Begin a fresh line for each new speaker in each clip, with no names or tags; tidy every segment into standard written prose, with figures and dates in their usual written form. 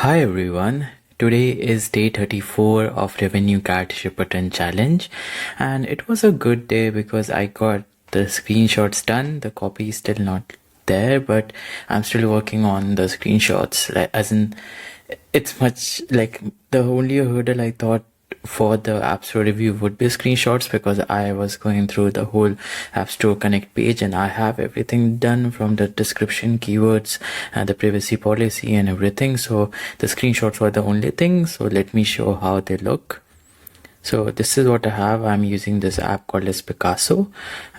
Hi everyone. Today is day 34 of Revenue Card Shipperton Challenge, and it was a good day because I got the screenshots done. The copy is still not there, but I'm still working on the screenshots. As in, it's much like the only hurdle I thought for the App Store review would be screenshots, because I was going through the whole App Store Connect page and I have everything done from the description, keywords, and the privacy policy and everything. So the screenshots were the only thing. So let me show how they look. So this is what I have. I'm using this app called as Picasso,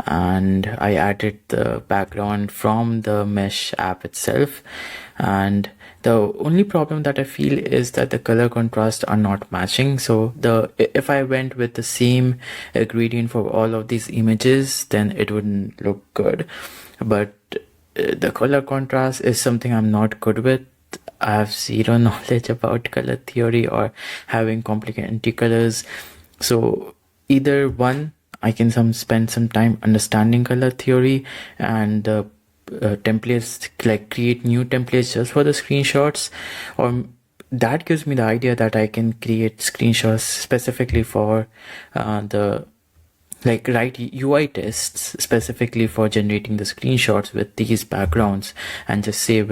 and I added the background from the mesh app itself. And the only problem that I feel is that the color contrast are not matching. So if I went with the same gradient for all of these images, then it wouldn't look good. But the color contrast is something I'm not good with. I have zero knowledge about color theory or having complicated colors. So either one, I can spend some time understanding color theory and templates, like create new templates just for the screenshots, or that gives me the idea that I can create screenshots specifically for write UI tests specifically for generating the screenshots with these backgrounds, and just save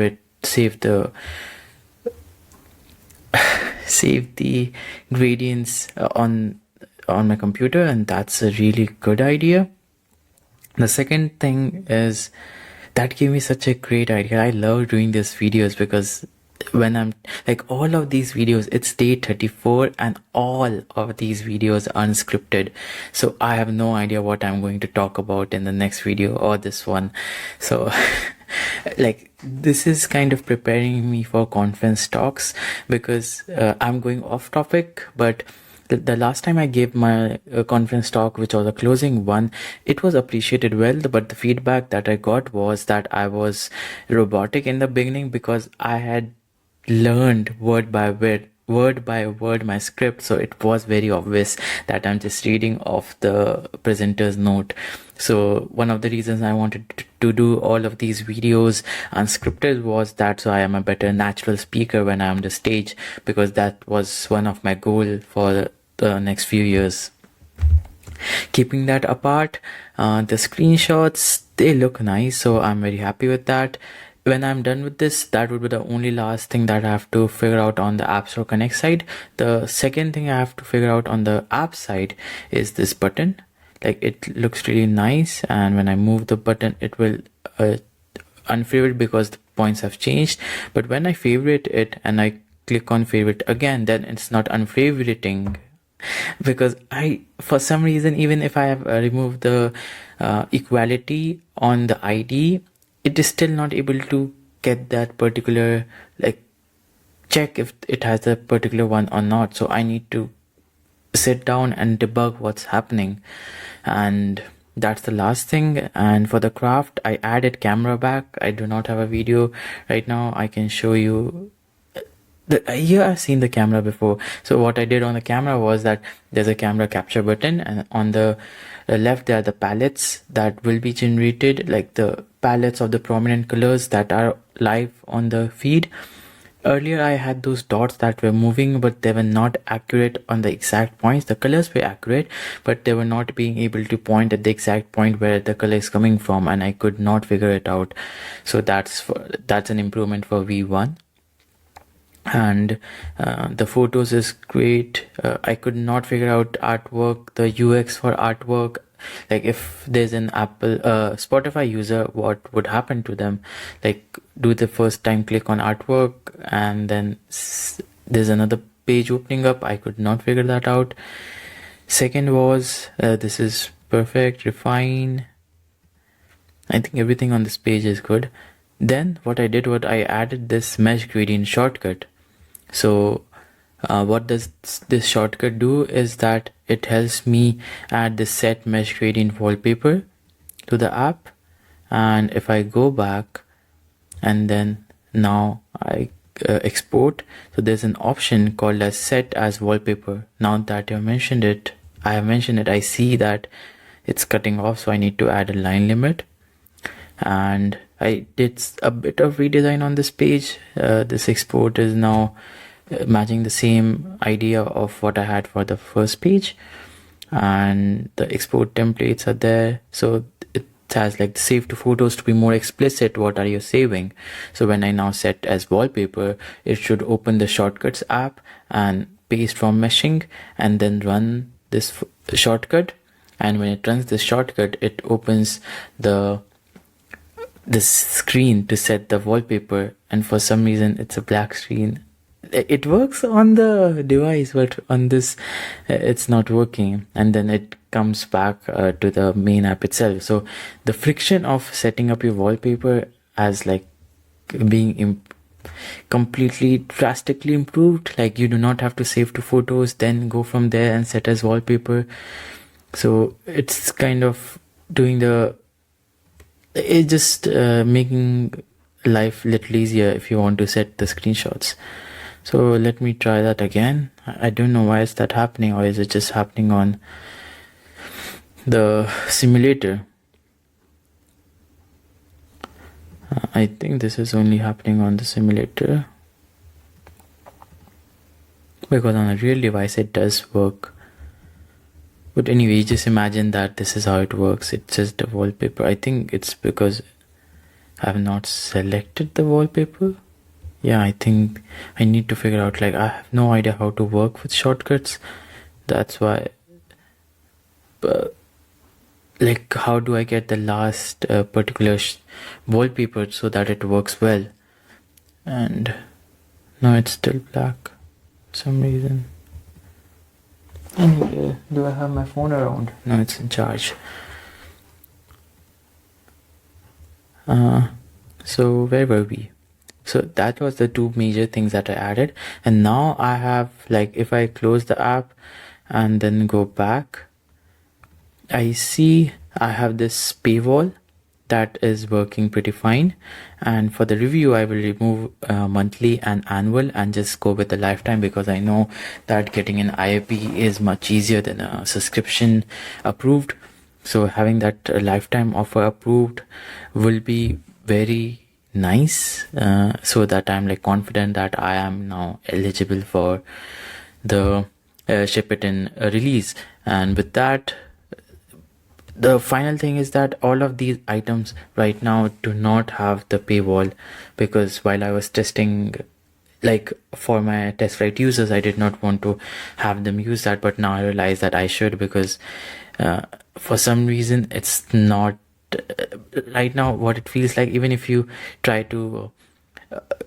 the gradients on my computer, and that's a really good idea. The second thing is that gave me such a great idea. I love doing these videos because when I'm like, all of these videos, it's day 34 and all of these videos are unscripted, so I have no idea what I'm going to talk about in the next video or this one. So like, this is kind of preparing me for conference talks, because I'm going off topic, but the last time I gave my conference talk, which was a closing one, it was appreciated well, but the feedback that I got was that I was robotic in the beginning, because I had learned word by word my script, so it was very obvious that I'm just reading off the presenter's note. So one of the reasons I wanted to do all of these videos unscripted was that so I am a better natural speaker when I'm on the stage, because that was one of my goals for the next few years. Keeping that apart, the screenshots, they look nice, so I'm very happy with that. When I'm done with this, that would be the only last thing that I have to figure out on the App Store Connect side. The second thing I have to figure out on the app side is this button. Like, it looks really nice, and when I move the button, it will unfavorite because the points have changed. But when I favorite it and I click on favorite again, then it's not unfavoriting, because for some reason, even if I have removed the equality on the ID, it is still not able to get that particular, like, check if it has a particular one or not. So I need to sit down and debug what's happening, and that's the last thing. And for the craft, I added camera back. I do not have a video right now. I can show you. I've seen the camera before. So what I did on the camera was that there's a camera capture button, and on the left there are the palettes that will be generated, like the palettes of the prominent colors that are live on the feed. Earlier I had those dots that were moving, but they were not accurate on the exact points. The colors were accurate, but they were not being able to point at the exact point where the color is coming from, and I could not figure it out. So that's an improvement for V1. And the photos is great. I could not figure out artwork, the UX for artwork. Like, if there's an Spotify user, what would happen to them? Like, do the first time click on artwork and then there's another page opening up. I could not figure that out. Second was this is perfect. Refine. I think everything on this page is good. Then what I did was I added this mesh gradient shortcut. So what does this shortcut do is that it helps me add the set mesh gradient wallpaper to the app. And if I go back and then now I export, so there's an option called as set as wallpaper. Now that I have mentioned it, I see that it's cutting off, so I need to add a line limit. And I did a bit of redesign on this page. This export is now matching the same idea of what I had for the first page, and the export templates are there. So it has like save to photos to be more explicit. What are you saving? So when I now set as wallpaper, it should open the shortcuts app and paste from meshing and then run this shortcut. And when it runs this shortcut, it opens this screen to set the wallpaper, and for some reason it's a black screen. It works on the device, but on this it's not working, and then it comes back to the main app itself. So the friction of setting up your wallpaper as like being completely drastically improved. Like you do not have to save to photos, then go from there and set as wallpaper. So it's kind of doing it's just making life a little easier if you want to set the screenshots. So let me try that again. I don't know why is that happening, or is it just happening on the simulator? I think this is only happening on the simulator, because on a real device it does work. But anyway, just imagine that this is how it works. It's just a wallpaper. I think it's because I have not selected the wallpaper. Yeah, I think I need to figure out, like, I have no idea how to work with shortcuts. That's why. But, like, how do I get the last particular wallpaper so that it works well? And no, it's still black for some reason. Anyway, do I have my phone around? No, it's in charge. So where were we? So that was the two major things that I added. And now I have, like, if I close the app and then go back, I see I have this paywall that is working pretty fine. And for the review, I will remove monthly and annual and just go with the lifetime, because I know that getting an IAP is much easier than a subscription approved. So having that lifetime offer approved will be very nice, so that I'm like confident that I am now eligible for the ship it in release. And with that, the final thing is that all of these items right now do not have the paywall, because while I was testing, like for my test flight users, I did not want to have them use that, but now I realize that I should, because for some reason it's not right now what it feels like. Even if you try to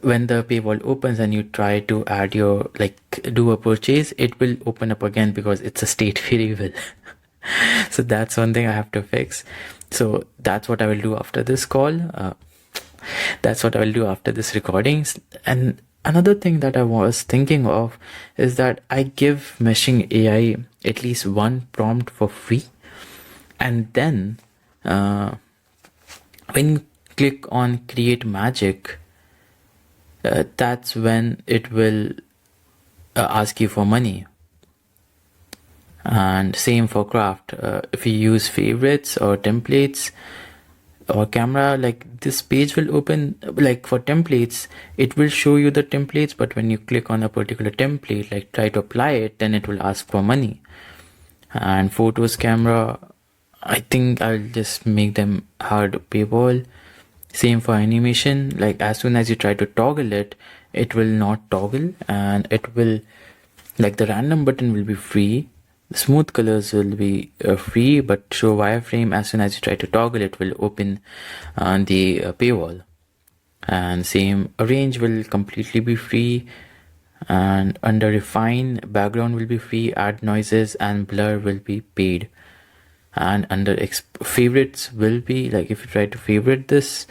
when the paywall opens and you try to add your, like, do a purchase, it will open up again because it's a state variable. So that's one thing I have to fix. So that's what I will do after this call. That's what I will do after this recording. And another thing that I was thinking of is that I give meshing AI at least one prompt for free, and then when you click on create magic, that's when it will ask you for money. And same for craft. If you use favorites or templates or camera, like this page will open. Like for templates, it will show you the templates, but when you click on a particular template, like try to apply it, then it will ask for money. And photos, camera, I think I'll just make them hard paywall. Same for animation, like as soon as you try to toggle it, it will not toggle, and it will, like, the random button will be free, the smooth colors will be free, but show wireframe, as soon as you try to toggle, it will open the paywall. And same, arrange will completely be free, and under refine, background will be free, add noises and blur will be paid. And under favorites will be, like, if you try to favorite this,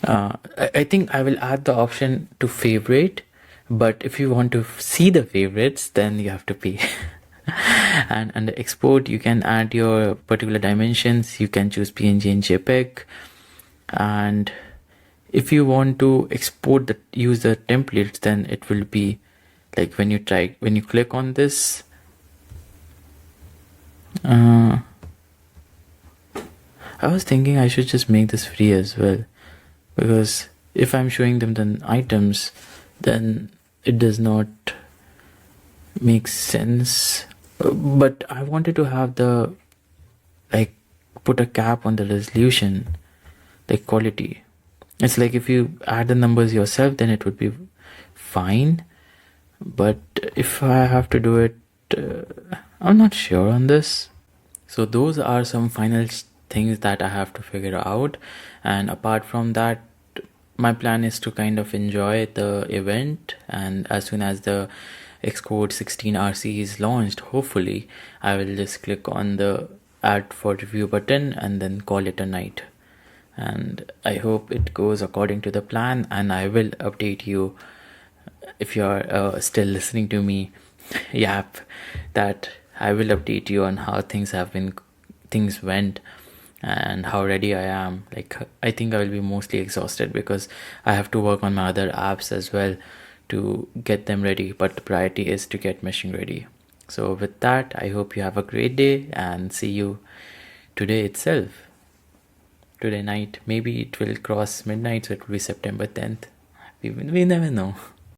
I think I will add the option to favorite, but if you want to see the favorites, then you have to pay. And under export, you can add your particular dimensions. You can choose PNG and JPEG. And if you want to export use the templates, then it will be like when you click on this, I was thinking I should just make this free as well, because if I'm showing them the items, then it does not make sense. But I wanted to have the, like, put a cap on the resolution, like quality. It's like if you add the numbers yourself, then it would be fine. But if I have to do it, I'm not sure on this. So those are some final things that I have to figure out. And apart from that, my plan is to kind of enjoy the event, and as soon as the Xcode 16 RC is launched, hopefully I will just click on the add for review button and then call it a night. And I hope it goes according to the plan, and I will update you if you're still listening to me yap, that I will update you on how things went and how ready I am. Like, I think I will be mostly exhausted because I have to work on my other apps as well to get them ready, but the priority is to get meshing ready. So with that, I hope you have a great day and see you today itself. Today night, maybe it will cross midnight, so it will be September 10th. We never know.